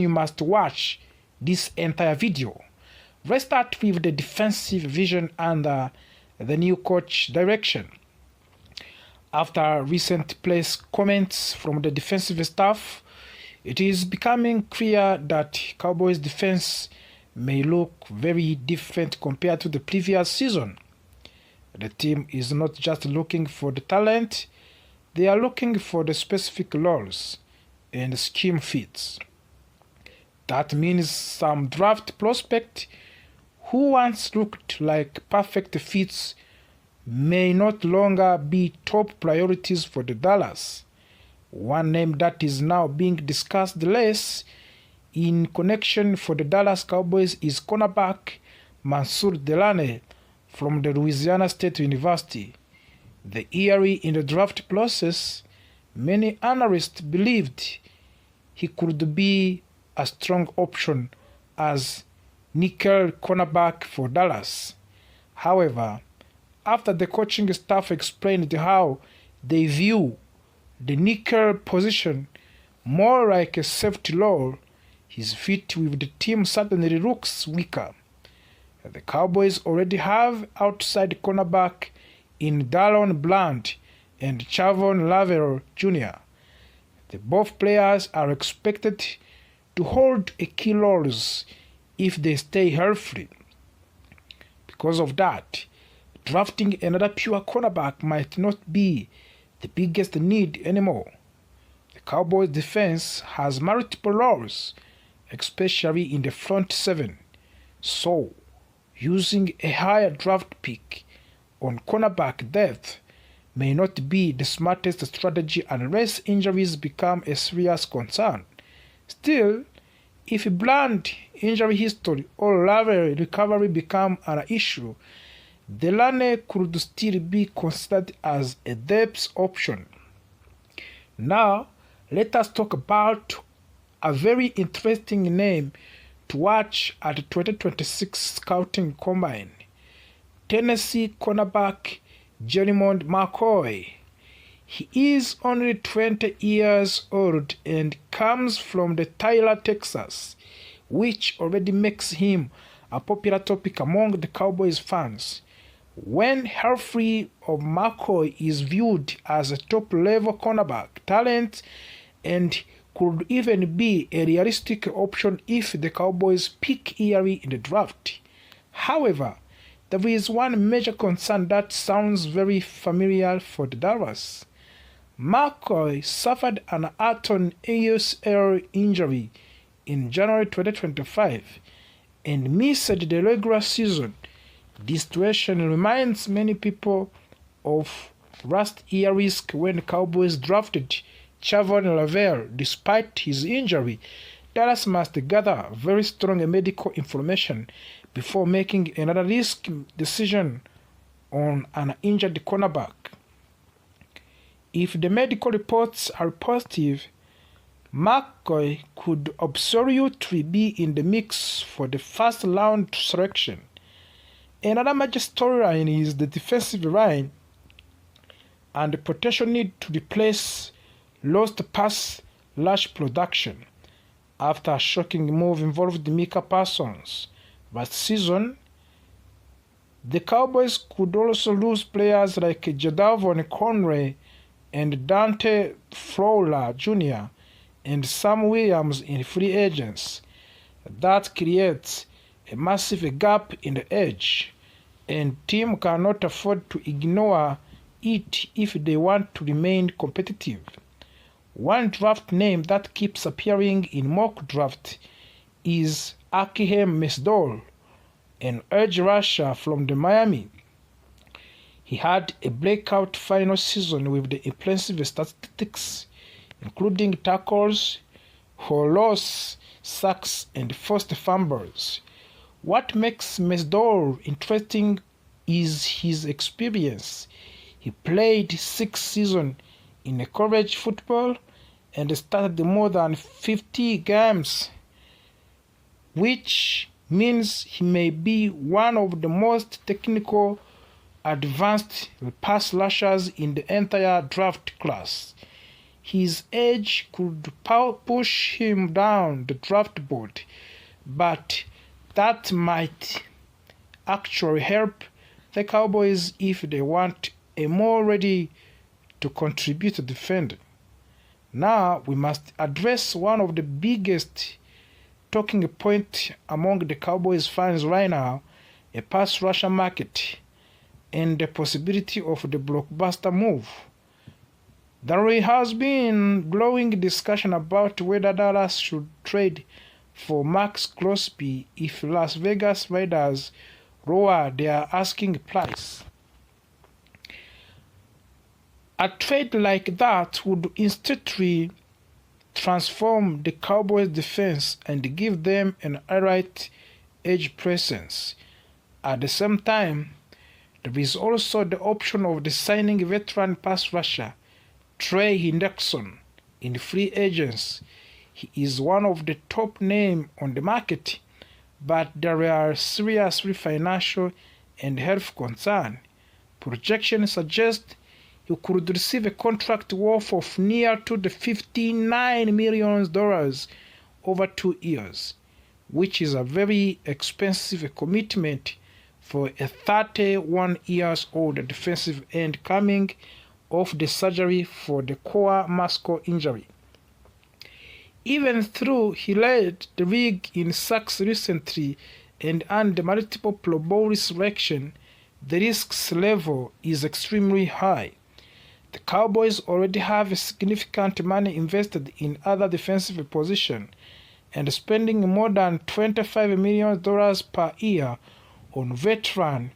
You must watch this entire video. Let's start with the defensive vision under the new coach direction. After recent press comments from the defensive staff, it is becoming clear that Cowboys defense may look very different compared to the previous season. The team is not just looking for the talent, they are looking for the specific roles and scheme fits. That means some draft prospect who once looked like perfect fits may not longer be top priorities for the Dallas. One name that is now being discussed less in connection for the Dallas Cowboys is cornerback Mansour Delane from the Louisiana State University. The early in the draft process, many analysts believed he could be a strong option as nickel cornerback for Dallas. However, after the coaching staff explained how they view the nickel position more like a safety role, his fit with the team suddenly looks weaker. The Cowboys already have outside cornerback in Dallon Bland and Chavon Lavelle Jr. Both players are expected to hold a key roles if they stay healthy. Because of that, drafting another pure cornerback might not be the biggest need anymore. The Cowboys defense has multiple roles, especially in the front seven, so using a higher draft pick on cornerback depth may not be the smartest strategy unless injuries become a serious concern. Still, if Bland injury history or Lavelle recovery become an issue, Delane could still be considered as a depth option. Now, let us talk about a very interesting name to watch at the 2026 Scouting Combine. Tennessee cornerback Jermond McCoy. He is only 20 years old and comes from the Tyler, Texas, which already makes him a popular topic among the Cowboys fans. When healthy, McCoy is viewed as a top-level cornerback talent and could even be a realistic option if the Cowboys pick early in the draft. However, there is one major concern that sounds very familiar for the Dallas. McCoy suffered an Aton ACL injury in January 2025 and missed the regular season. This situation reminds many people of last year's risk when Cowboys drafted Chavon Lavelle. Despite his injury, Dallas must gather very strong medical information before making another risk decision on an injured cornerback. If the medical reports are positive, McCoy could absolutely be in the mix for the first round selection. Another major storyline is the defensive line and the potential need to replace lost pass rush production after a shocking move involved Micah Parsons. Last season, the Cowboys could also lose players like Jadavon Conway and Dante Fowler Jr. and Sam Williams in free agents. That creates a massive gap in the edge, and team cannot afford to ignore it if they want to remain competitive. One draft name that keeps appearing in mock draft is Akiem Mesdol, an edge rusher from the Miami. He had a breakout final season with the impressive statistics, including tackles, for loss, sacks, and forced fumbles. What makes Mesdol interesting is his experience. He played 6 seasons in college football and started more than 50 games, which means he may be one of the most technical, advanced pass rushers in the entire draft class. his age could push him down the draft board, but that might actually help the Cowboys if they want a more ready to contribute defender. Now we must address one of the biggest talking point among the Cowboys fans right now, a pass rusher market and the possibility of the blockbuster move. There has been glowing discussion about whether Dallas should trade for Max Crosby if Las Vegas Raiders lower their asking price. A trade like that would instantly transform the Cowboys' defense and give them an alright edge presence. At the same time, there is also the option of the signing veteran pass rusher Trey Hendrickson in free agents. He is one of the top names on the market, but there are serious financial and health concerns. Projections suggest he could receive a contract worth of near to the $59 million over 2 years, which is a very expensive commitment for a 31-year-old defensive end coming off the surgery for the core muscle injury. Even though he led the league in sacks recently and earned multiple Pro Bowl selections, the risk level is extremely high. The Cowboys already have significant money invested in other defensive positions, and spending more than $25 million per year on veterans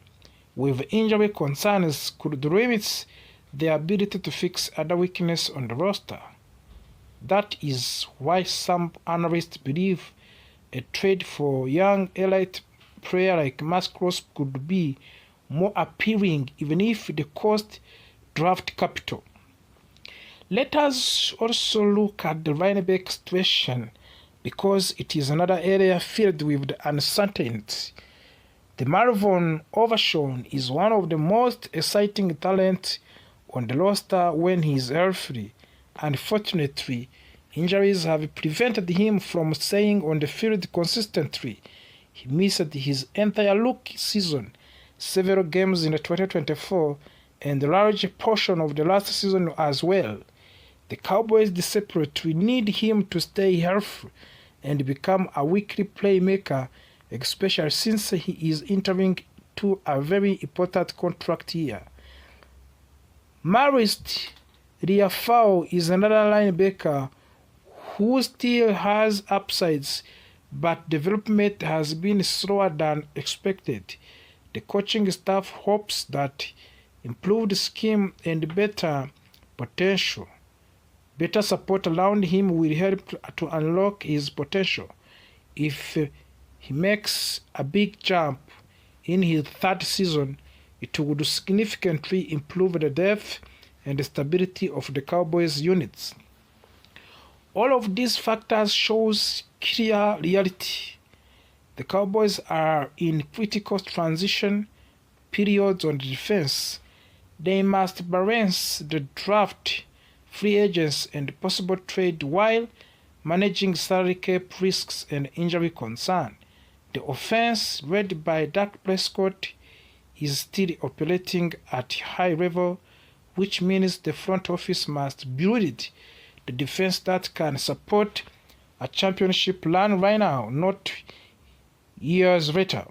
with injury concerns could limit their ability to fix other weaknesses on the roster. That is why some analysts believe a trade for young elite player like Max Crosby could be more appealing even if it costs draft capital. Let us also look at the running back situation because it is another area filled with uncertainty. The Marvin Overshown is one of the most exciting talents on the roster when he is healthy. Unfortunately, injuries have prevented him from staying on the field consistently. He missed his entire rookie season, several games in 2024, and a large portion of the last season as well. The Cowboys desperately need him to stay healthy and become a weekly playmaker, especially since he is entering to a very important contract year. Marist Liafau is another linebacker who still has upsides, but development has been slower than expected. The coaching staff hopes that improved scheme and better support around him will help to unlock his potential. If he makes a big jump in his third season, it would significantly improve the depth and the stability of the Cowboys units. All of these factors shows clear reality. The Cowboys are in critical transition periods on the defense. They must balance the draft, free agents, and possible trade while managing salary cap risks and injury concern. The offense, led by Dak Prescott, is still operating at high level, which means the front office must build the defense that can support a championship run right now, not years later.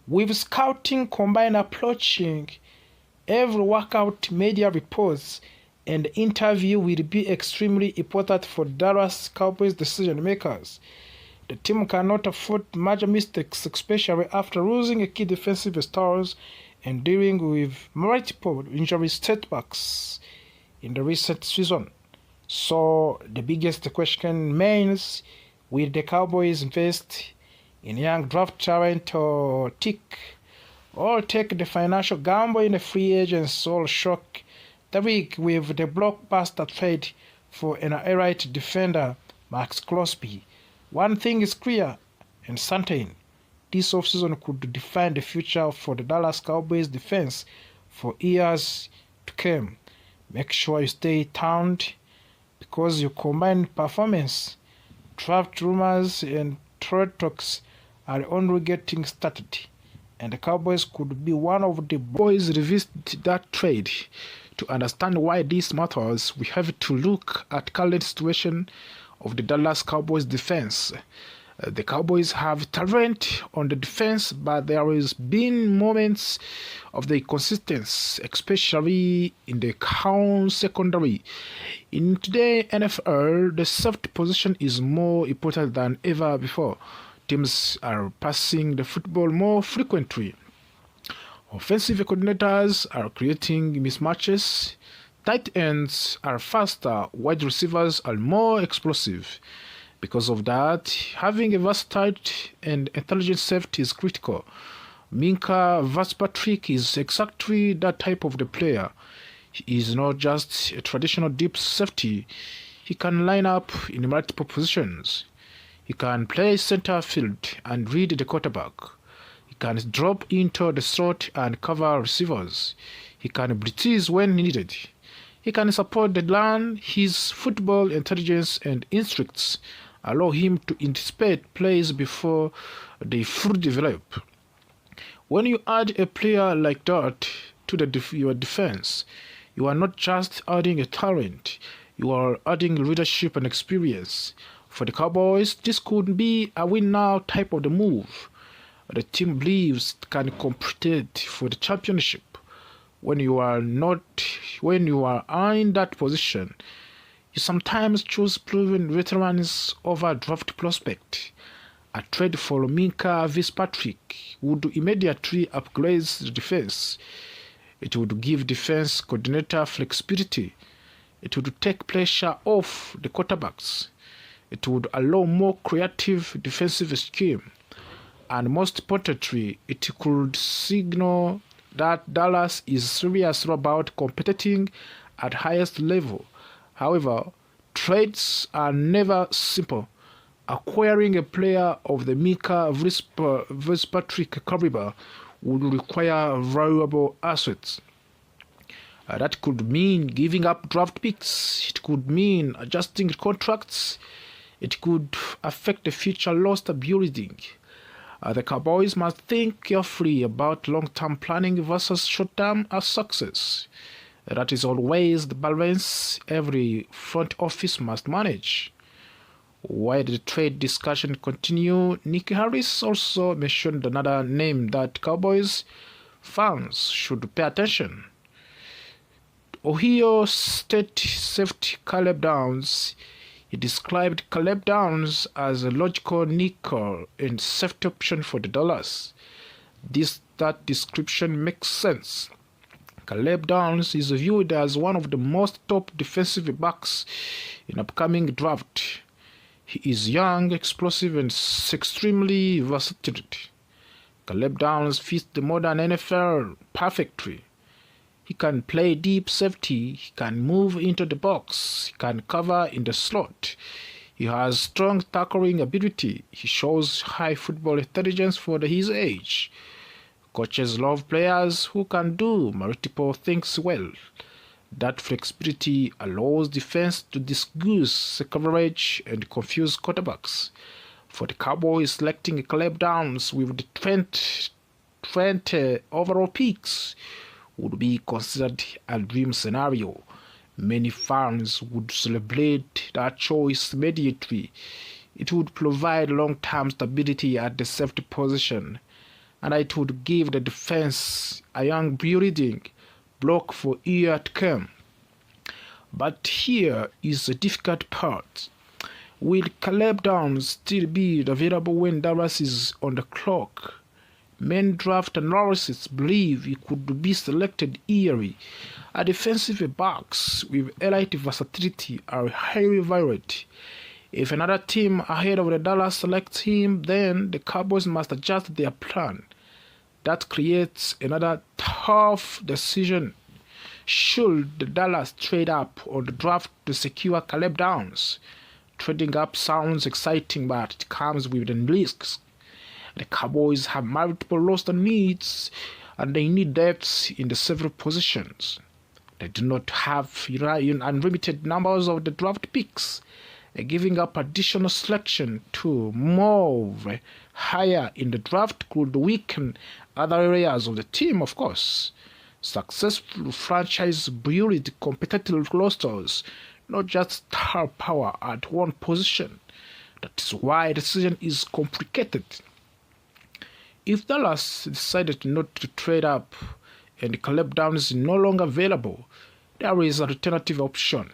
With scouting combine approaching, every workout, media reports, and interview will be extremely important for Dallas Cowboys decision makers. The team cannot afford major mistakes, especially after losing a key defensive stars and dealing with multiple injury setbacks in the recent season. So the biggest question remains, will the Cowboys invest in young draft talent or take the financial gamble in the free agents or shock the league with the blockbuster trade for an elite defender, Max Crosby? One thing is clear and certain. This offseason could define the future for the Dallas Cowboys defense for years to come. Make sure you stay tuned because you combine performance, draft rumors, and trade talks are only getting started, and the Cowboys could be one of the boys revisit that trade. To understand why this matters, we have to look at current situation of the Dallas Cowboys defense. The Cowboys have talent on the defense, but there has been moments of the consistency, especially in the count secondary. In today's NFL, the safety position is more important than ever before. Teams are passing the football more frequently. Offensive coordinators are creating mismatches. Tight ends are faster. Wide receivers are more explosive. Because of that, having a versatile and intelligent safety is critical. Minka Fitzpatrick is exactly that type of the player. He is not just a traditional deep safety. He can line up in multiple positions. He can play center field and read the quarterback. He can drop into the slot and cover receivers. He can blitz when needed. He can support the run. His football intelligence and instincts allow him to anticipate plays before they fully develop. When you add a player like that to your defense, you are not just adding a talent, you are adding leadership and experience. For the Cowboys, this could be a win-now type of the move. The team believes it can compete for the championship. When you are in that position, you sometimes choose proven veterans over draft prospect. A trade for Minka Fitzpatrick would immediately upgrade the defense. It would give defense coordinator flexibility. It would take pressure off the quarterbacks. It would allow more creative defensive scheme. And most importantly, it could signal that Dallas is serious about competing at highest level. However, trades are never simple. Acquiring a player of the Minka Fitzpatrick caliber would require valuable assets. That could mean giving up draft picks. It could mean adjusting contracts. It could affect the future roster building. The Cowboys must think carefully about long-term planning versus short-term success. That is always the balance every front office must manage. While the trade discussion continues, Nick Harris also mentioned another name that Cowboys fans should pay attention. Ohio State safety Caleb Downs. He described Caleb Downs as a logical nickel and safety option for the Dallas. That description makes sense. Caleb Downs is viewed as one of the most top defensive backs in upcoming draft. He is young, explosive, and extremely versatile. Caleb Downs fits the modern NFL perfectly. He can play deep safety, he can move into the box, he can cover in the slot. He has strong tackling ability. He shows high football intelligence for his age. Coaches love players who can do multiple things well. That flexibility allows defense to disguise coverage and confuse quarterbacks. For the Cowboys, selecting Caleb Downs with the 20 overall picks would be considered a dream scenario. Many fans would celebrate that choice immediately. It would provide long-term stability at the safety position, and it would give the defense a young building block for years to come. But here is the difficult part. Will Caleb Downs still be available when Dallas is on the clock? Many draft analysts believe he could be selected early. A defensive backs with elite versatility are highly valued. If another team ahead of the Dallas selects him, then the Cowboys must adjust their plan. That creates another tough decision. Should the Dallas trade up on the draft to secure Caleb Downs? Trading up sounds exciting, but it comes with the risks. The Cowboys have multiple roster needs, and they need depth in the several positions. They do not have unlimited numbers of the draft picks, giving up additional selection to move higher in the draft could weaken other areas of the team, of course. Successful franchise build competitive rosters, not just star power at one position. That is why the decision is complicated. If Dallas decided not to trade up and Caleb Downs is no longer available, there is an alternative option.